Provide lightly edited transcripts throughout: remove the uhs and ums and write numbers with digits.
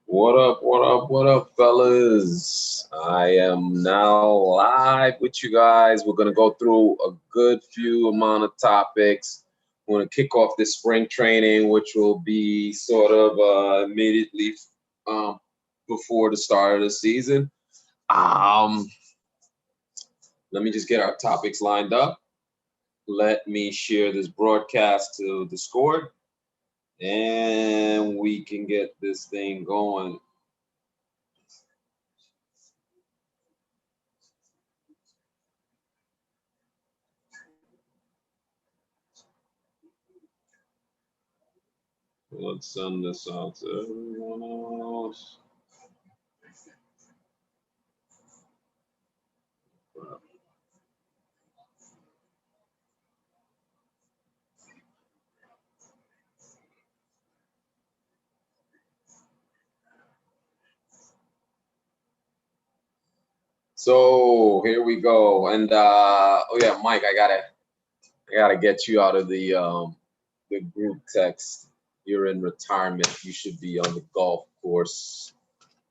What up, fellas? I am now live with you guys. We're gonna go through a good few amount of topics. We're gonna kick off this spring training, which will be sort of immediately um, before the start of the season. Um, Let me just get our topics lined up. Let me share this broadcast to Discord, and we can get this thing going. Let's send this out to everyone else. So here we go. And oh yeah, Mike, I gotta get you out of the group text. You're in retirement. You should be on the golf course.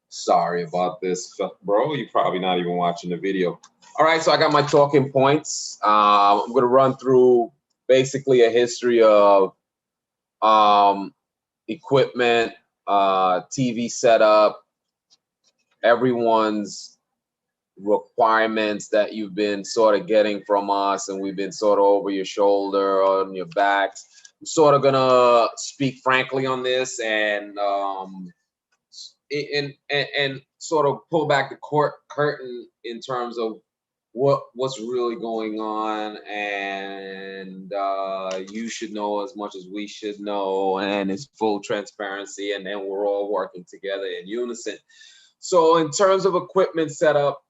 Sorry about this, bro. You're probably not even watching the video. All right, so I got my talking points. I'm gonna run through basically a history of um, equipment, TV setup, everyone's requirements that you've been sort of getting from us, and we've been sort of over your shoulder, on your backs. I'm sort of gonna speak frankly on this and sort of pull back the curtain in terms of what's really going on, and you should know as much as we should know, and it's full transparency, and then we're all working together in unison. So in terms of equipment setup,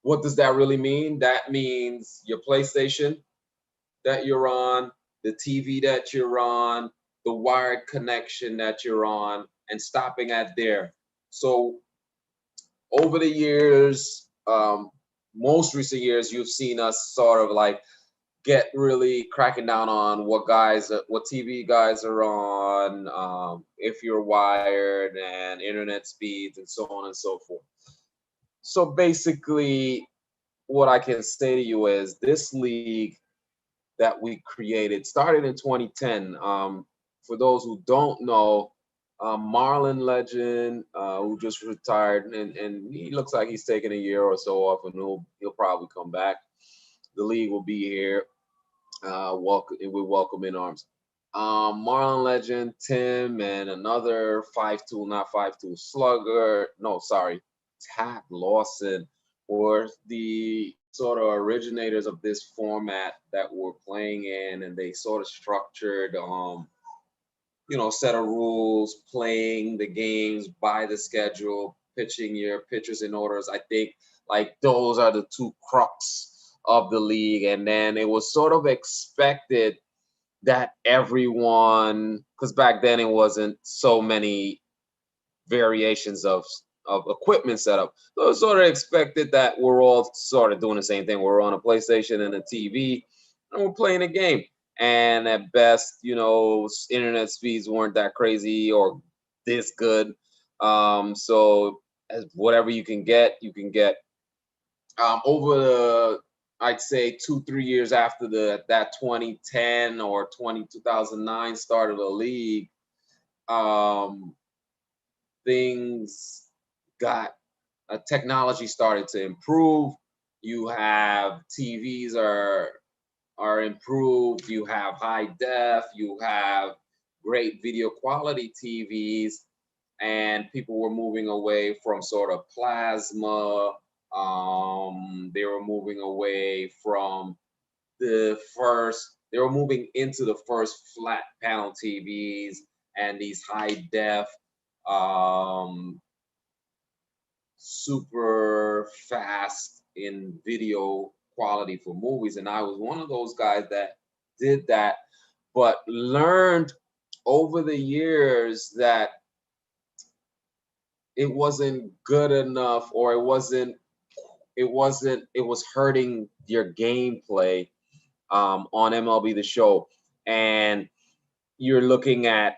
what does that really mean? That means your PlayStation that you're on, the TV that you're on, the wired connection that you're on, and stopping at there. So over the years, most recent years, you've seen us sort of like get really cracking down on what TV guys are on, if you're wired, and internet speeds, and so on and so forth. So basically, what I can say to you is this league that we created started in 2010. For those who don't know, Marlin legend who just retired, and he looks like he's taking a year or so off, and he'll probably come back. The league will be here. We welcome in arms. Marlon legend Tim and another 5 tool, not 5 tool slugger. No, sorry, Tack Lawson were the sort of originators of this format that we're playing in, and they sort of structured set of rules, playing the games by the schedule, pitching your pitchers in orders. I think like those are the two crux of the league. And then it was sort of expected that everyone, because back then it wasn't so many variations of equipment setup. So it was sort of expected that we're all sort of doing the same thing. We're on a PlayStation and a TV, and we're playing a game. And at best, internet speeds weren't that crazy or this good. So as whatever you can get, you can get. Over the, I'd say 2-3 years after that 2010 or 2009 start of the league, things got technology started to improve. You have TVs are improved. You have high def. You have great video quality TVs, and people were moving away from sort of plasma. They were moving away from they were moving into the first flat panel TVs and these high def, super fast in video quality for movies. And I was one of those guys that did that, but learned over the years that it wasn't good enough, or it was hurting your gameplay on MLB The Show. and you're looking at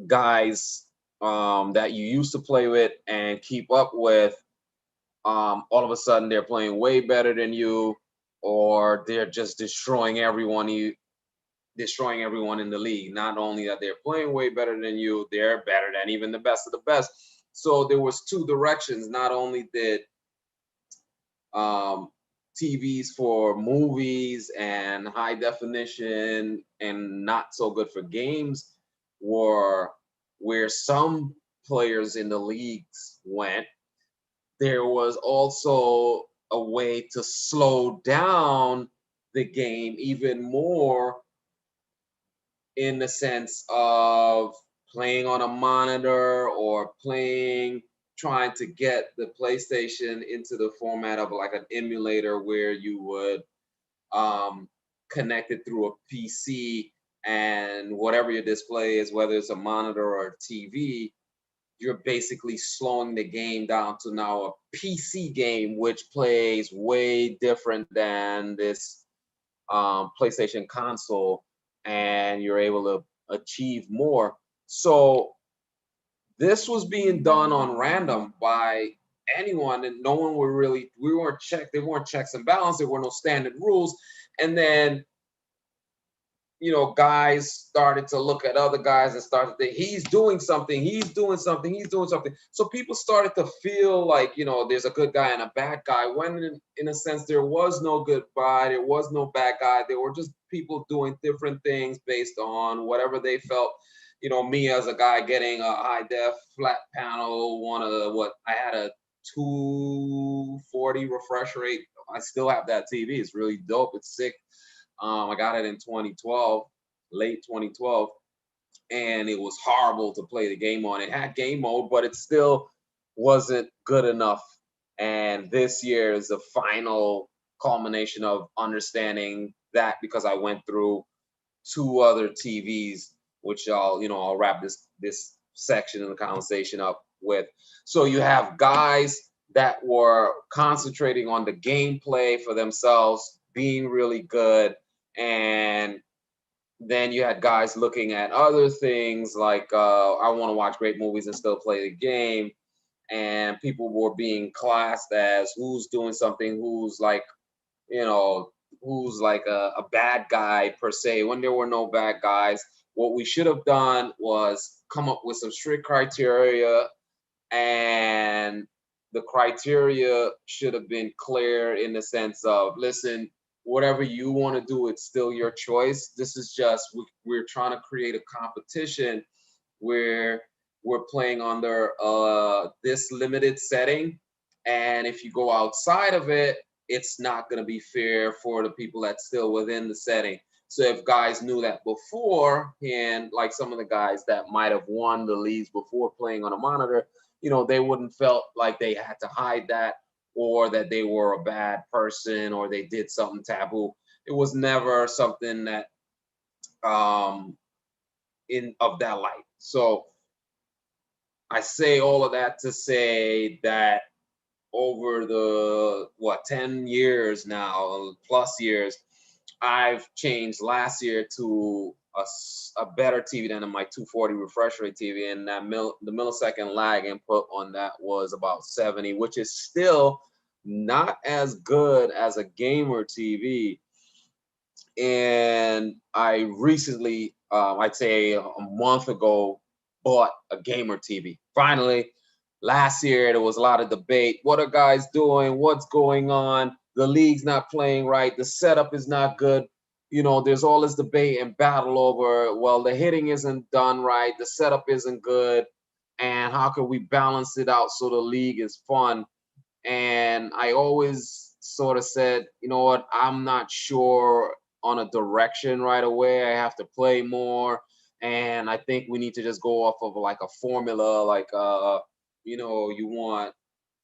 guys that you used to play with and keep up with. All of a sudden, they're playing way better than you, or they're just destroying everyone in the league. Not only that they're playing way better than you, they're better than even the best of the best. So there was two directions. Not only did um, TVs for movies and high definition and not so good for games were where some players in the leagues went. There was also a way to slow down the game even more in the sense of playing on a monitor or trying to get the PlayStation into the format of like an emulator where you would um, connect it through a PC, and whatever your display is, whether it's a monitor or a TV, you're basically slowing the game down to now a PC game, which plays way different than this PlayStation console, and you're able to achieve more. So this was being done on random by anyone, and no one were really, we weren't checked. There weren't checks and balances. There were no standard rules. And then guys started to look at other guys and started to think, he's doing something, he's doing something, he's doing something. So people started to feel like, there's a good guy and a bad guy, when in a sense, there was no good guy, there was no bad guy. There were just people doing different things based on whatever they felt. Me as a guy getting a high def flat panel, one of the, what I had a 240 refresh rate. I still have that TV. It's really dope. It's sick. I got it in 2012, late 2012, and it was horrible to play the game on. It had game mode, but it still wasn't good enough. And this year is the final culmination of understanding that, because I went through two other TVs, which I'll wrap this section of the conversation up with. So you have guys that were concentrating on the gameplay for themselves, being really good, and then you had guys looking at other things like I want to watch great movies and still play the game, and people were being classed as who's doing something, you know who's like a bad guy per se, when there were no bad guys. What we should have done was come up with some strict criteria, and the criteria should have been clear in the sense of, listen, whatever you want to do, it's still your choice. This is just, we're trying to create a competition where we're playing under this limited setting, and if you go outside of it, it's not going to be fair for the people that's still within the setting. So if guys knew that before, and like some of the guys that might have won the leagues before playing on a monitor, they wouldn't felt like they had to hide that, or that they were a bad person, or they did something taboo. It was never something that in of that light. So I say all of that to say that over the 10 years now, plus years, I've changed last year to a better TV than my 240 refresh rate TV, and the millisecond lag input on that was about 70, which is still not as good as a gamer TV. And I recently, I'd say a month ago, bought a gamer TV. Finally, last year there was a lot of debate. What are guys doing? What's going on? The league's not playing right. The setup is not good. There's all this debate and battle over, well, the hitting isn't done right. The setup isn't good. And how can we balance it out so the league is fun? And I always sort of said, you know what, I'm not sure on a direction right away. I have to play more. And I think we need to just go off of like a formula, like, you want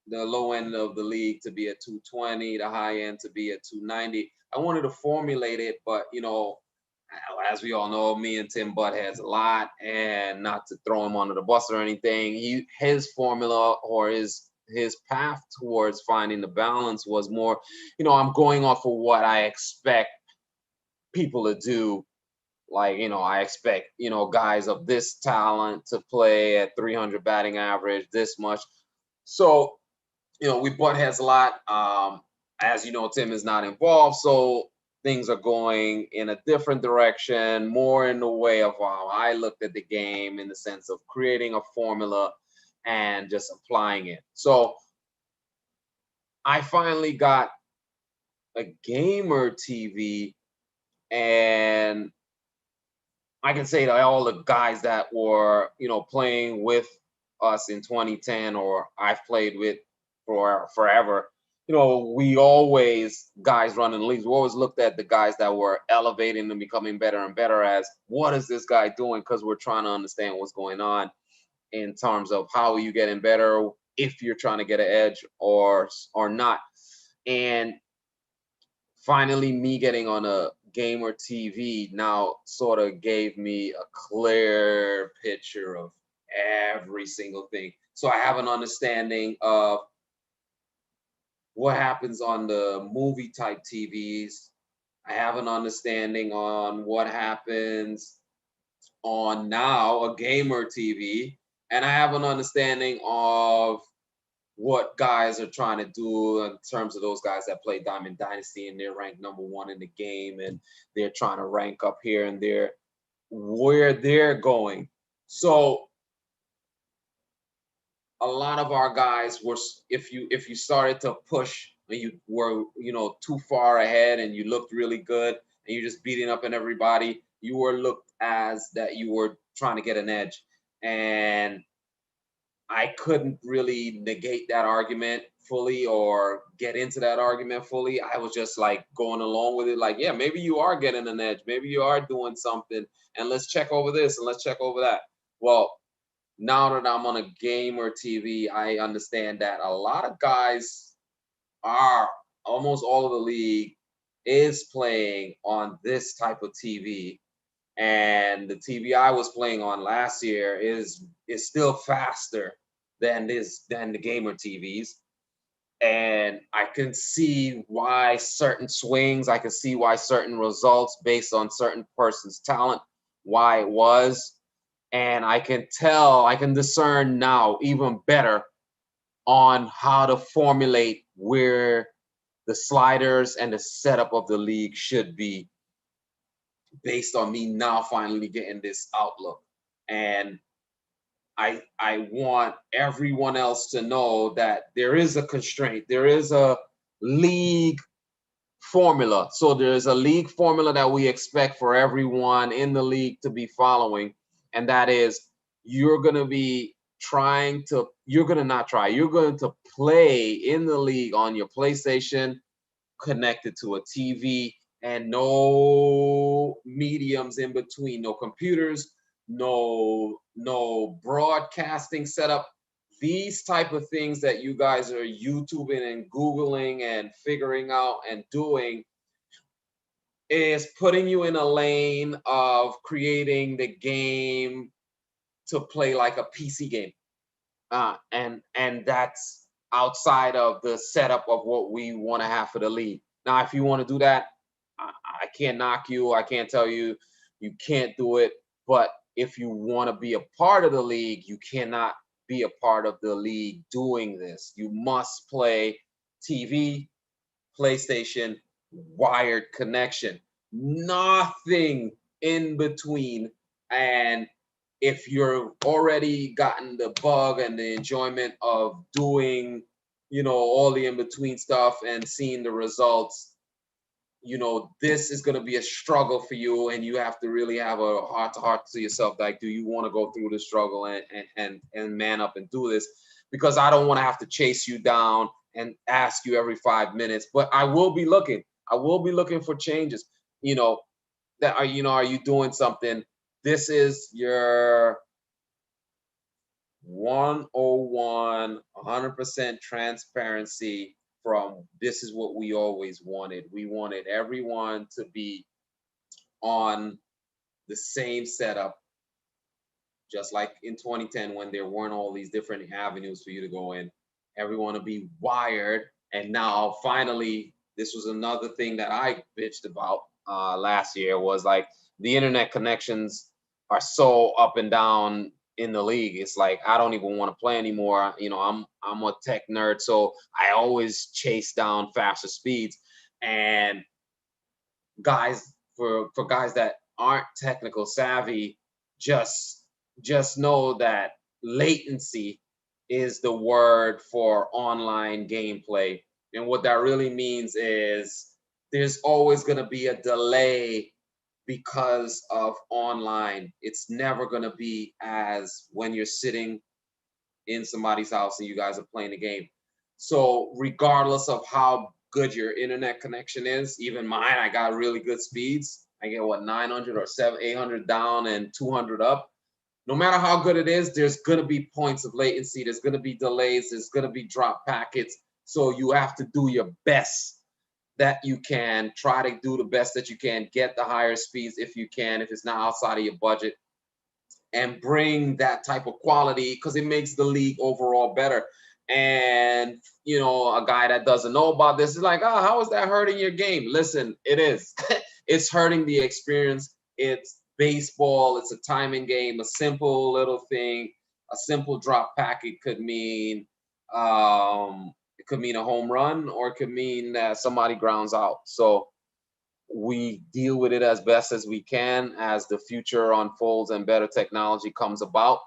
the low end of the league to be at 220, the high end to be at 290. I wanted to formulate it, but, as we all know, me and Tim butt heads a lot, and not to throw him under the bus or anything. His formula, or his path towards finding the balance, was more, I'm going off of what I expect people to do Like, I expect, guys of this talent to play at 300 batting average, this much. So, we butt heads a lot. As you know, Tim is not involved, so things are going in a different direction, more in the way of how I looked at the game, in the sense of creating a formula and just applying it. So I finally got a gamer TV, and I can say that all the guys that were, playing with us in 2010, or I've played with for forever, we always, guys running the leagues, we always looked at the guys that were elevating and becoming better and better as, what is this guy doing? Because we're trying to understand what's going on in terms of how are you getting better, if you're trying to get an edge or not. And finally, me getting on a gamer TV now sort of gave me a clear picture of every single thing. So I have an understanding of what happens on the movie type TVs. I have an understanding on what happens on now a gamer TV. And I have an understanding of what guys are trying to do in terms of those guys that play Diamond Dynasty and they're ranked #1 in the game, and they're trying to rank up here and there, where they're going. So a lot of our guys were, if you started to push and you were, too far ahead and you looked really good and you're just beating up on everybody, you were looked as that you were trying to get an edge. And I couldn't really negate that argument fully or get into that argument fully. I was just like going along with it, like, yeah, maybe you are getting an edge, maybe you are doing something, and let's check over this and let's check over that. Well, now that I'm on a gamer TV, I understand that a lot of guys are, almost all of the league is playing on this type of TV. And the TV I was playing on last year is still faster than the gamer TVs. And I can see why certain swings, I can see why certain results based on certain person's talent, why it was. And I can tell, I can discern now even better on how to formulate where the sliders and the setup of the league should be, based on me now finally getting this outlook. And I want everyone else to know that there is a constraint, there is a league formula. So there's a league formula that we expect for everyone in the league to be following, and that is, you're going to be you're going to not try, you're going to play in the league on your PlayStation, connected to a TV, and no mediums in between, no computers, no broadcasting setup. These type of things that you guys are YouTubing and Googling and figuring out and doing is putting you in a lane of creating the game to play like a PC game. And that's outside of the setup of what we want to have for the league. Now, if you want to do that, I can't knock you. I can't tell you you can't do it. But if you want to be a part of the league, you cannot be a part of the league doing this. You must play TV, PlayStation, wired connection, nothing in between. And if you're already gotten the bug and the enjoyment of doing, all the in between stuff and seeing the results, this is going to be a struggle for you, and you have to really have a heart to heart to yourself, like, do you want to go through the struggle and man up and do this? Because I don't want to have to chase you down and ask you every 5 minutes, but I will be looking for changes, that are you doing something? This is your 101, 100% transparency. From this is what we always wanted. We wanted everyone to be on the same setup, just like in 2010 when there weren't all these different avenues for you to go in. Everyone to be wired. And now finally, this was another thing that I bitched about last year, was like, the internet connections are so up and down in the league. It's like I don't even want to play anymore. You know, I'm a tech nerd, so I always chase down faster speeds. And guys, for guys that aren't technical savvy, just just know that latency is the word for online gameplay. And what that really means is there's always going to be a delay because of online. It's never going to be as when you're sitting in somebody's house and you guys are playing the game. So regardless of how good your internet connection is, even mine, I got really good speeds. I get what 900 or 800 down and 200 up. No matter how good it is, there's going to be points of latency. There's going to be delays. There's going to be drop packets. So you have to do your best that you can. Try to do the best that you can. Get the higher speeds if you can, if it's not outside of your budget, and bring that type of quality because it makes the league overall better. And you know, a guy that doesn't know about this is like, oh, how is that hurting your game? Listen, it is. It's hurting the experience. It's baseball. It's a timing game. A simple little thing, a simple drop packet could mean it could mean a home run, or it could mean that somebody grounds out. So we deal with it as best as we can. As the future unfolds and better technology comes about,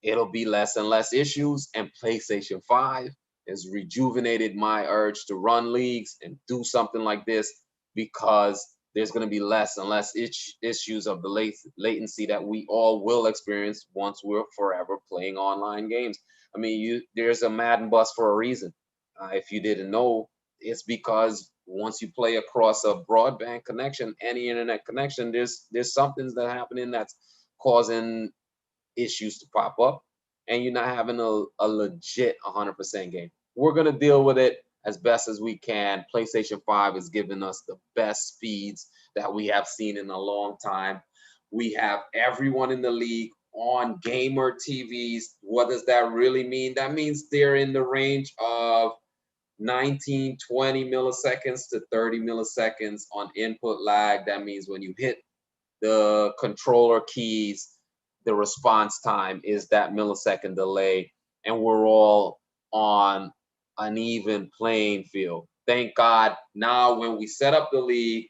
it'll be less and less issues. And PlayStation 5 has rejuvenated my urge to run leagues and do something like this, because there's going to be less and less issues of the latency that we all will experience once we're forever playing online games. I mean, there's a Madden bus for a reason. If you didn't know, it's because once you play across a broadband connection, any internet connection, there's something that's happening that's causing issues to pop up, and you're not having a legit 100% game. We're going to deal with it as best as we can. PlayStation 5 is giving us the best speeds that we have seen in a long time. We have everyone in the league on gamer TVs. What does that really mean? That means they're in the range of 19, 20 milliseconds to 30 milliseconds on input lag. That means when you hit the controller keys, the response time is that millisecond delay, and we're all on an even playing field. Thank God. Now, when we set up the league,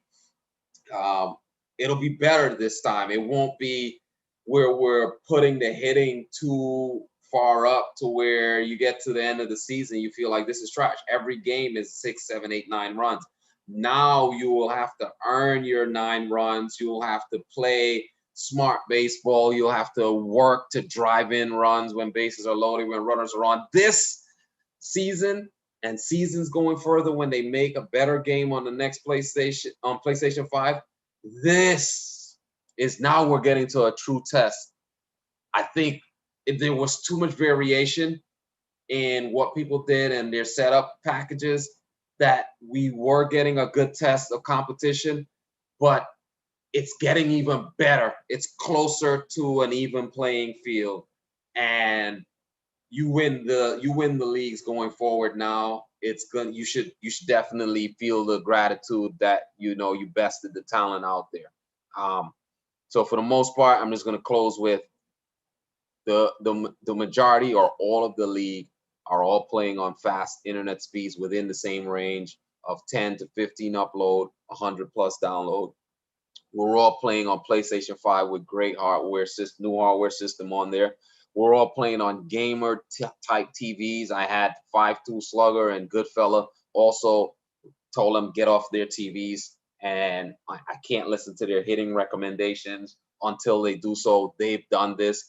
um, it'll be better this time. It won't be where we're putting the hitting too far up to where you get to the end of the season, you feel like this is trash. Every game is 6, 7, 8, 9 runs. Now you will have to earn your 9 runs. You will have to play smart baseball. You'll have to work to drive in runs when bases are loaded, when runners are on. This season and seasons going further, when they make a better game on the next PlayStation, on PlayStation 5, this is now we're getting to a true test. I think if there was too much variation in what people did and their setup packages, that we were getting a good test of competition, but it's getting even better. It's closer to an even playing field, and you win the leagues going forward. Now it's gonna you should definitely feel the gratitude that you know you bested the talent out there. So for the most part, I'm just gonna close with the majority or all of the league are all playing on fast internet speeds within the same range of 10 to 15 upload, 100 plus download. We're all playing on PlayStation 5 with great hardware system, new hardware system on there. We're all playing on gamer type TVs. I had 5.2 Slugger and Goodfella also told them get off their TVs, and I can't listen to their hitting recommendations until they do so. They've done this.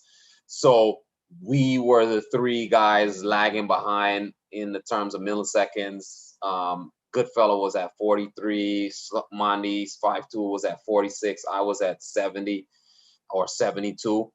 So we were the 3 guys lagging behind in the terms of milliseconds. Goodfellow was at 43, Mondi's 5.2 was at 46, I was at 70 or 72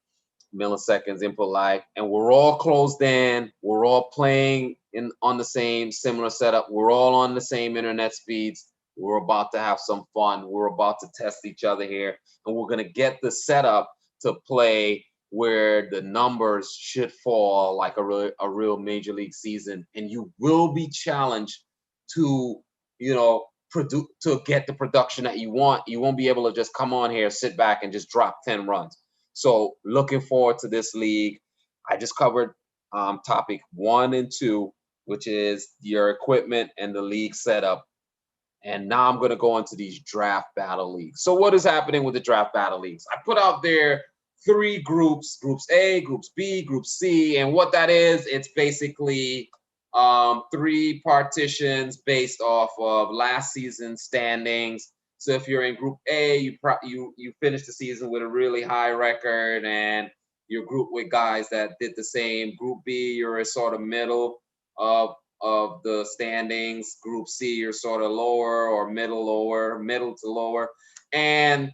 milliseconds input lag, and we're all closed in. We're all playing in on the same similar setup. We're all on the same internet speeds. We're about to have some fun. We're about to test each other here, and we're gonna get the setup to play where the numbers should fall like a real major league season, and you will be challenged to to get the production that you want. You won't be able to just come on here, sit back, and just drop 10 runs. So looking forward to this league. I just covered topic 1 and 2, which is your equipment and the league setup. And now I'm going to go into these draft battle leagues. So what is happening with the draft battle leagues? I put out there 3 groups, groups A, groups B, group C. And what that is, it's basically 3 partitions based off of last season's standings. So if you're in group A, you finished the season with a really high record, and you're grouped with guys that did the same. Group B, you're a sort of middle of the standings. Group C, you're sort of lower or middle to lower. And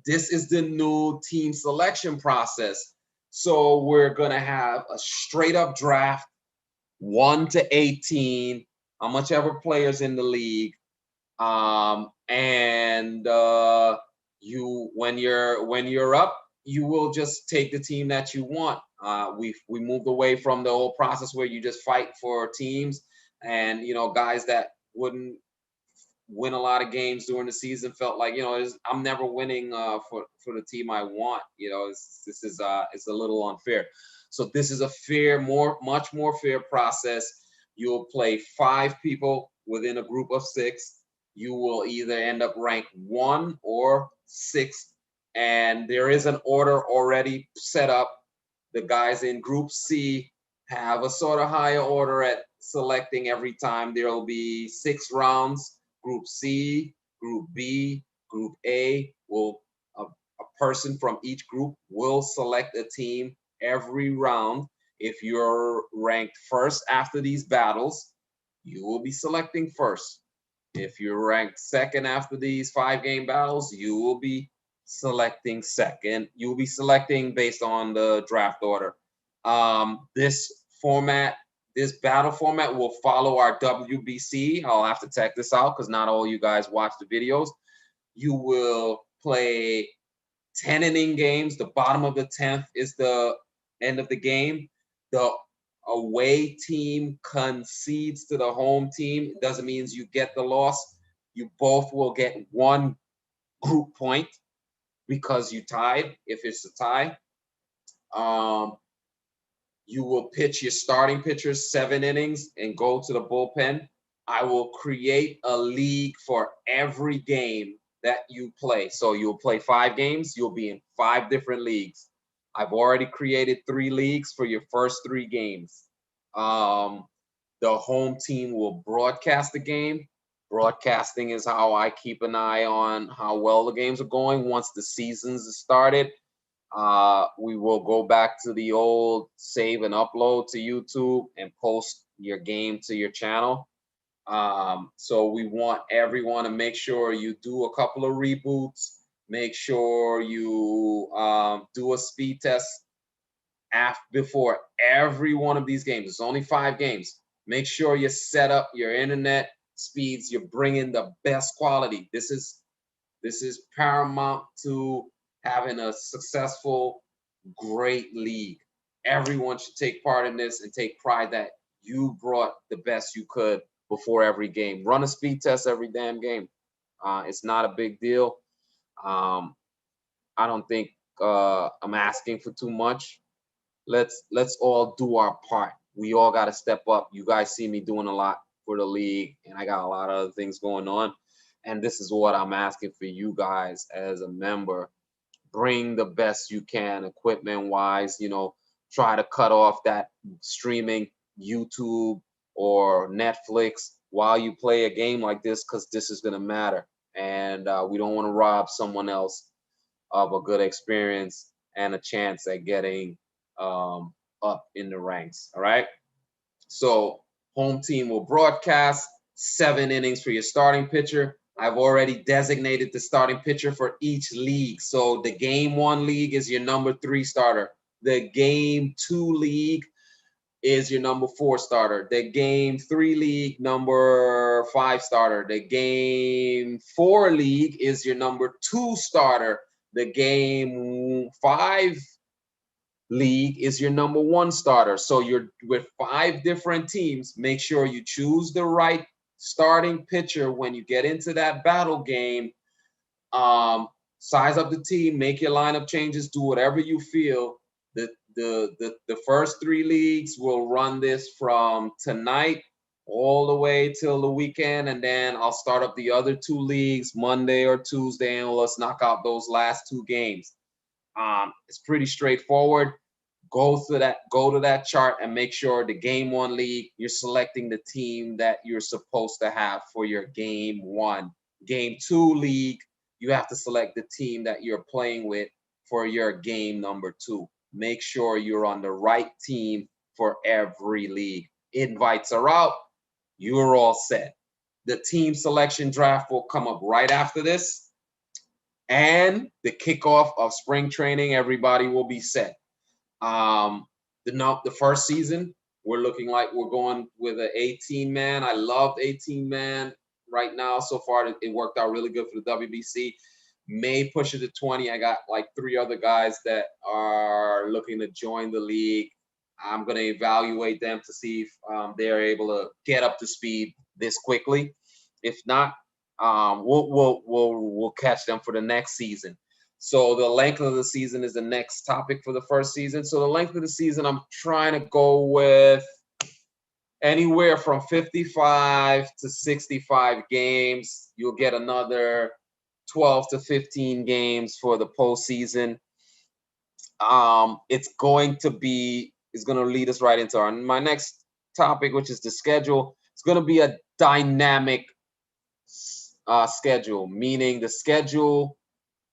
this is the new team selection process. So we're going to have a straight up draft, 1 to 18, how much ever players in the league. You when you're up, you will just take the team that you want. We moved away from the whole process where you just fight for teams, and guys that wouldn't win a lot of games during the season felt like I'm never winning for the team I want. This is it's a little unfair. So this is a much more fair process. You'll play 5 people within a group of 6. You will either end up ranked 1 or 6, and there is an order already set up. The guys in Group C have a sort of higher order at selecting every time. There will be 6 rounds. Group C, Group B, Group A a person from each group will select a team every round. If you're ranked first after these battles, you will be selecting first. If you're ranked second after these 5-game battles, you will be selecting second. You'll be selecting based on the draft order. This battle format will follow our WBC. I'll have to check this out because not all you guys watch the videos. You will play 10-inning games. The bottom of the 10th is the end of the game. The away team concedes to the home team. It doesn't mean you get the loss. You both will get 1 group point because you tied, if it's a tie. You will pitch your starting pitchers 7 innings and go to the bullpen. I will create a league for every game that you play. So you'll play 5 games. You'll be in 5 different leagues. I've already created 3 leagues for your first 3 games. The home team will broadcast the game. Broadcasting is how I keep an eye on how well the games are going. Once the seasons started, we will go back to the old save and upload to YouTube and post your game to your channel. So we want everyone to make sure you do a couple of reboots. Make sure you do a speed test before every one of these games. It's only 5 games. Make sure you set up your internet speeds. You're bringing the best quality. This is paramount to having a successful, great league. Everyone should take part in this and take pride that you brought the best you could before every game. Run a speed test every damn game. It's not a big deal. I don't think I'm asking for too much. Let's all do our part. We all got to step up. You guys see me doing a lot for the league, and I got a lot of other things going on. And this is what I'm asking for you guys as a member. Bring the best you can, equipment-wise. Try to cut off that streaming YouTube or Netflix while you play a game like this, because this is going to matter. And we don't want to rob someone else of a good experience and a chance at getting up in the ranks. All right. So home team will broadcast 7 innings for your starting pitcher. I've already designated the starting pitcher for each league. So the game 1 league is your number 3 starter. The game 2 league is your number 4 starter. The game 3 league, number 5 starter. The game 4 league is your number 2 starter. The game 5 league is your number 1 starter. So you're with 5 different teams. Make sure you choose the right starting pitcher, when you get into that battle game, size up the team, make your lineup changes, do whatever you feel. The first 3 leagues will run this from tonight all the way till the weekend, and then I'll start up the other 2 leagues Monday or Tuesday, and let's knock out those last 2 games. It's pretty straightforward. Go to that chart and make sure the game 1 league, you're selecting the team that you're supposed to have for your game 1. Game 2 league, you have to select the team that you're playing with for your game number 2. Make sure you're on the right team for every league. Invites are out. You're all set. The team selection draft will come up right after this. And the kickoff of spring training, everybody will be set. The first season, we're looking like we're going with an 18-man. I loved 18-man right now. So far, it worked out really good for the WBC. May push it to 20. I got like 3 other guys that are looking to join the league. I'm going to evaluate them to see if they're able to get up to speed this quickly. If not, we'll catch them for the next season. So the length of the season is the next topic for the first season. So the length of the season, I'm trying to go with anywhere from 55 to 65 games. You'll get another 12 to 15 games for the postseason. It's going to lead us right into my next topic, which is the schedule. It's going to be a dynamic schedule, meaning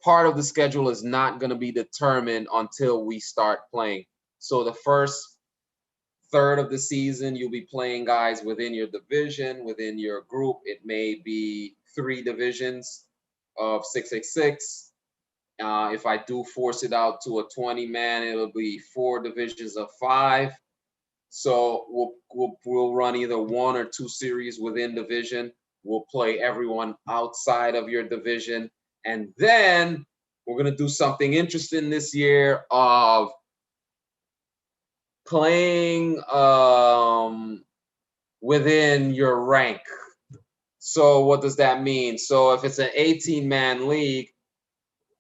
part of the schedule is not going to be determined until we start playing. So the first third of the season, you'll be playing guys within your division, within your group. It may be 3 divisions of 6x6. If I do force it out to a 20-man, it'll be 4 divisions of 5. So we'll run either 1 or 2 series within division. We'll play everyone outside of your division. And then we're going to do something interesting this year of playing within your rank. So what does that mean? So if it's an 18-man league,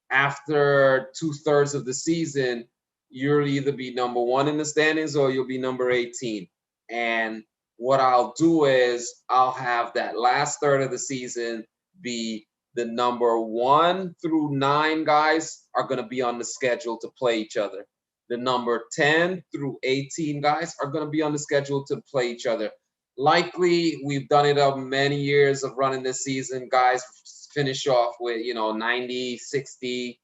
after 2/3 of the season, you'll either be number 1 in the standings or you'll be number 18. And what I'll do is I'll have that last third of the season be the number 1 through 9 guys are going to be on the schedule to play each other. The number 10 through 18 guys are going to be on the schedule to play each other. Likely, we've done it over many years of running this season. Guys finish off with, 90, 60.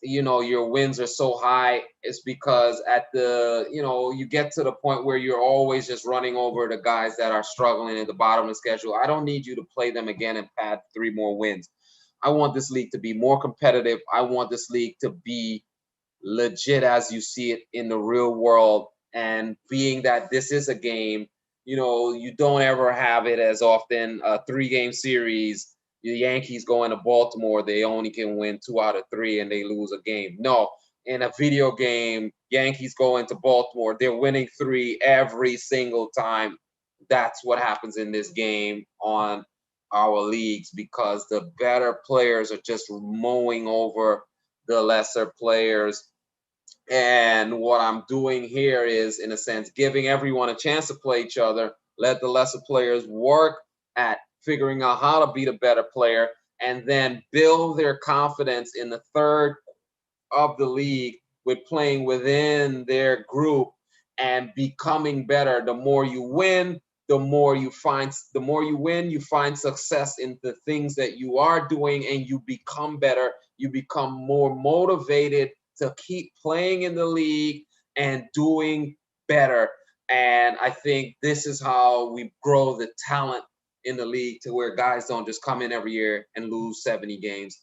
Your wins are so high. It's because you get to the point where you're always just running over the guys that are struggling at the bottom of the schedule. I don't need you to play them again and pad 3 more wins. I want this league to be more competitive. I want this league to be legit as you see it in the real world. And being that this is a game, you don't ever have it as often a 3-game series. The Yankees go into Baltimore, they only can win 2 out of 3 and they lose a game. No, in a video game, Yankees go into Baltimore, they're winning 3 every single time. That's what happens in this game on our leagues, because the better players are just mowing over the lesser players. And what I'm doing here is, in a sense, giving everyone a chance to play each other. Let the lesser players work at figuring out how to be the better player, and then build their confidence in the third of the league with playing within their group and becoming better. The more you win, the more you win, you find success in the things that you are doing, and you become better. You become more motivated to keep playing in the league and doing better. And I think this is how we grow the talent in the league, to where guys don't just come in every year and lose 70 games.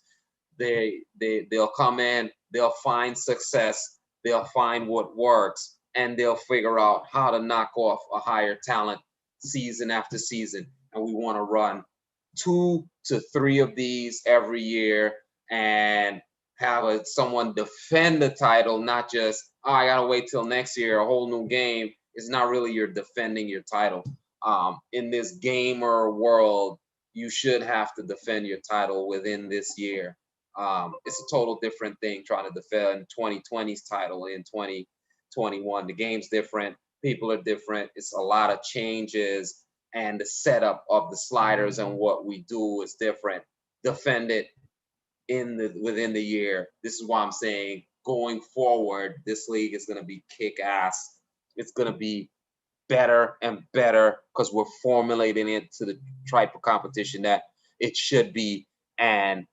They'll come in, they'll find success, they'll find what works, and they'll figure out how to knock off a higher talent season after season. And we want to run 2 to 3 of these every year and have someone defend the title, not just, I gotta wait till next year, a whole new game. It's not really you're defending your title. in this gamer world, you should have to defend your title within this year. It's a total different thing trying to defend 2020's title in 2021. The game's different, people are different. It's a lot of changes, and the setup of the sliders and what we do is different. Defend it within the year. This is why I'm saying going forward, this league is going to be kick ass. It's going to be better and better because we're formulating it to the type of competition that it should be, and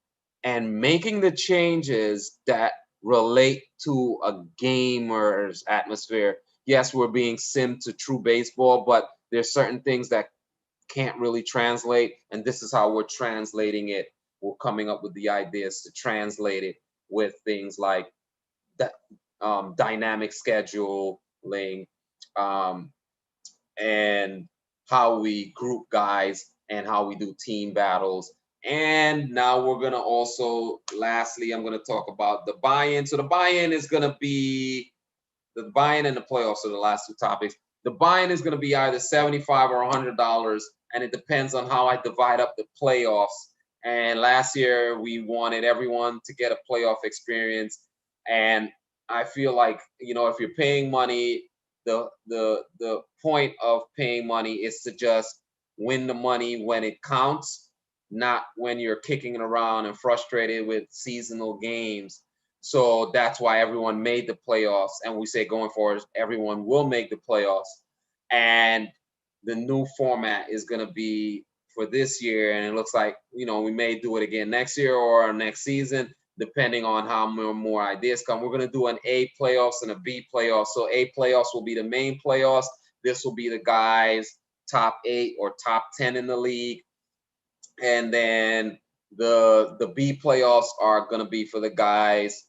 making the changes that relate to a gamer's atmosphere. Yes, we're being sim to true baseball, but there's certain things that can't really translate, and this is how we're translating it. We're coming up with the ideas to translate it with things like that, dynamic scheduling, and how we group guys and how we do team battles. And now we're gonna also, lastly, I'm gonna talk about the buy-in. So the buy-in is gonna be the buy-in and the playoffs are the last two topics. The buy-in is gonna be either $75 or $100, and it depends on how I divide up the playoffs. And last year we wanted everyone to get a playoff experience, and I feel like, if you're paying money, the point of paying money is to just win the money when it counts, not when you're kicking it around and frustrated with seasonal games. So that's why everyone made the playoffs, and we say going forward, everyone will make the playoffs. And the new format is going to be for this year, and it looks like we may do it again next year or next season, depending on how more ideas come. We're going to do an A playoffs and a B playoffs. So A playoffs will be the main playoffs. This will be the guys top 8 or top 10 in the league, and then the B playoffs are going to be for the guys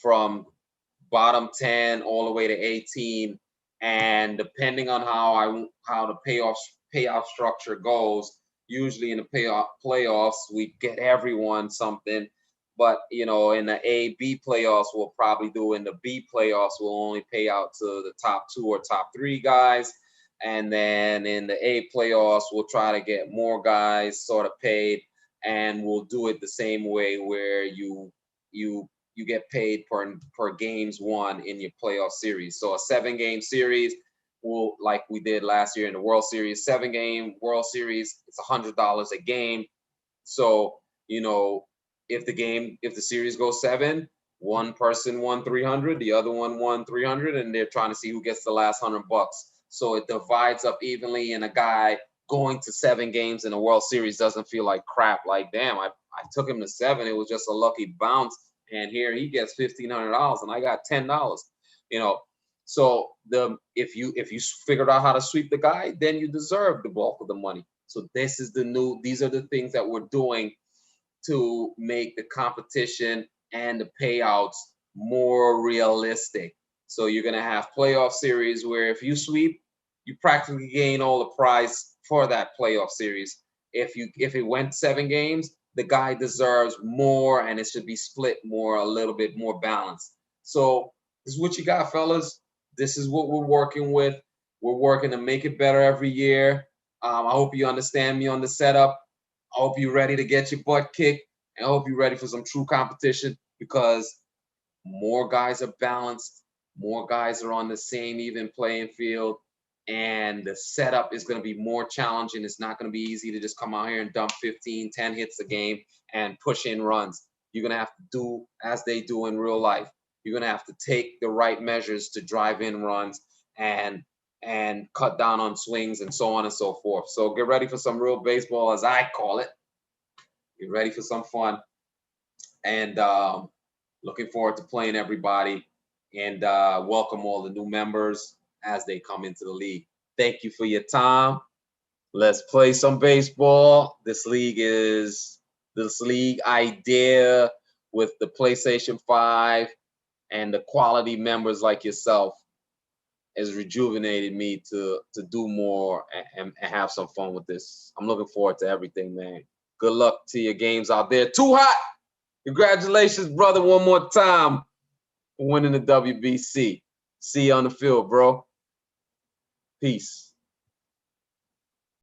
from bottom 10 all the way to 18. And depending on how the payoff structure goes, usually in the playoffs we get everyone something, but in the A B playoffs we'll probably do, in the B playoffs we'll only pay out to the top 2 or top 3 guys, and then in the A playoffs we'll try to get more guys sort of paid, and we'll do it the same way where you get paid per games won in your playoff series. So a 7-game series, like we did last year in the World Series, 7-game World Series, it's $100 a game. So if the series goes 7, one person won 300, the other one won 300, and they're trying to see who gets the last $100. So it divides up evenly, and a guy going to 7 games in a World Series doesn't feel like crap. Like, damn, I took him to 7. It was just a lucky bounce, and here he gets $1,500 and I got $10. So if you figured out how to sweep the guy, then you deserve the bulk of the money. So these are the things that we're doing to make the competition and the payouts more realistic. So you're gonna have playoff series where if you sweep, you practically gain all the prize for that playoff series. If it went 7 games, the guy deserves more, and it should be split more, a little bit more balanced. So this is what you got, fellas. This is what we're working with. We're working to make it better every year. I hope you understand me on the setup. I hope you're ready to get your butt kicked, and I hope you're ready for some true competition, because more guys are balanced, more guys are on the same even playing field, and the setup is going to be more challenging. It's not going to be easy to just come out here and dump 15, 10 hits a game and push in runs. You're going to have to do as they do in real life. You're going to have to take the right measures to drive in runs and cut down on swings and so on and so forth. So get ready for some real baseball, as I call it. Get ready for some fun. And looking forward to playing everybody, and welcome all the new members as they come into the league. Thank you for your time. Let's play some baseball. This league idea with the PlayStation 5 and the quality members like yourself has rejuvenated me to do more and have some fun with this. I'm looking forward to everything, man. Good luck to your games out there. Too hot. Congratulations, brother, one more time for winning the WBC. See you on the field, bro. Peace.